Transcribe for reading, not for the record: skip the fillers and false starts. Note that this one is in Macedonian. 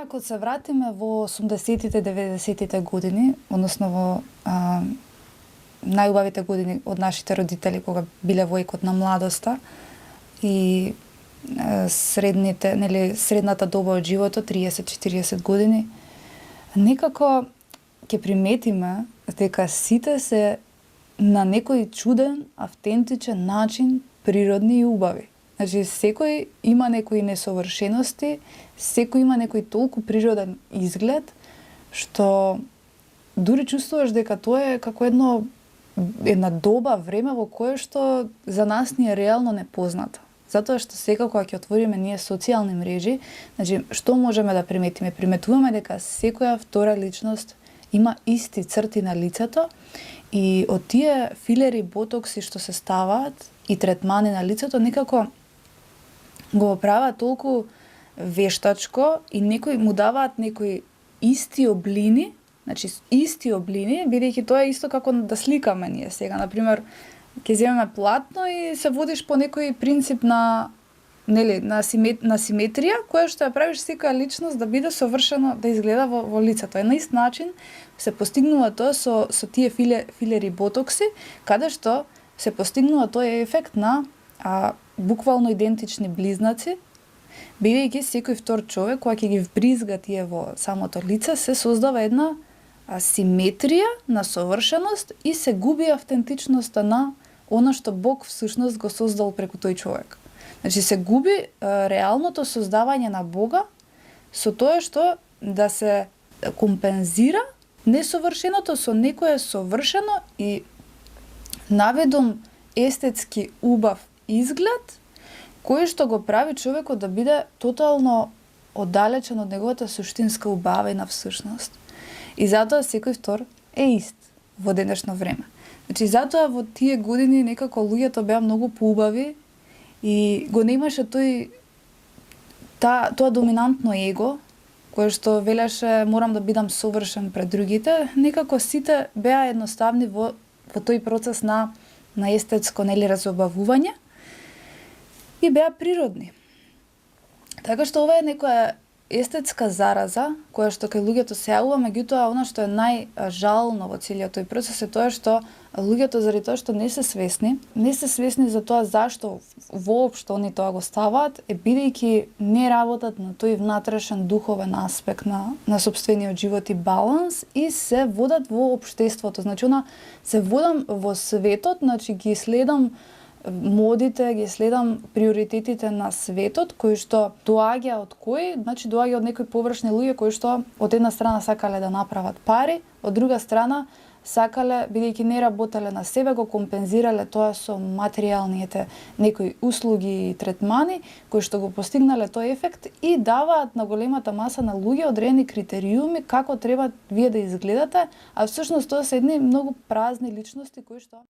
ако се вратиме во 80-тите, 90-тите години, односно во најубавите години од нашите родители, кога биле во екот на младоста и средната доба од животот, 30-40 години, некако ќе приметиме дека сите се на некој чуден, автентичен начин природни и убави. Значи, секој има некои несовршености, секој има некој толку природен изглед, што дури чувствуваш дека тоа е како една доба, време во кое што за нас ни е реално непознато. Затоа што секако кога ќе отвориме ние социјални мрежи, значи, што можеме да приметиме? Приметуваме дека секоја втора личност има исти црти на лицето и од тие филери, ботокси што се ставаат и третмани на лицето, некако го прават толку вештачко и некои му даваат некои исти облини, значи исти облини, бидејќи тоа е исто како да сликаме ние сега. Например, ќе земеме платно и се водиш по некој принцип на симетрија, која што ја правиш секоја личност да биде совршено, да изгледа во лицето. На ист начин се постигнува тоа со тие филери ботокси, каде што се постигнува тој ефект на буквално идентични близнаци, бидејќи секој втор човек, кога ќе ги вбризга тие во самото лице, се создава една симетрија на совршеност и се губи автентичноста на она што Бог всушност го создал преку тој човек. Значи се губи реалното создавање на Бога со тоа што да се компензира несовршеното со некое совршено и наведом естетски убав изглед, кој што го прави човекот да биде тотално оддалечен од неговата суштинска убавина всушност. И затоа секој втор е ист во денешно време. Значи, затоа во тие години некако луѓето беа многу поубави и го немаше тоа доминантно его, кое што велеше морам да бидам совршен пред другите. Некако сите беа едноставни во тој процес на естетско разобавување и беа природни. Така што ова е некоја естетска зараза, која што кај луѓето се јавува, меѓутоа она што е најжално во целиот тој процес е тоа што луѓето заради тоа што не се свесни за тоа зашто воопшто они тоа го ставаат, бидејќи не работат на тој внатрешен духовен аспект на сопствениот живот и баланс и се водат во општеството. Значи, се водам во светот, значи ги следам модите, ги следам приоритетите на светот, кои што доаѓа од значи доаѓа од некои површни луѓе кои што од една страна сакале да направат пари, од друга страна сакале, бидејќи не работеле на себе, го компензирале тоа со материјалните некои услуги и третмани, кои што го постигнале тој ефект и даваат на големата маса на луѓе одредени критериуми како треба вие да изгледате, а всушност тоа се едни многу празни личности кои што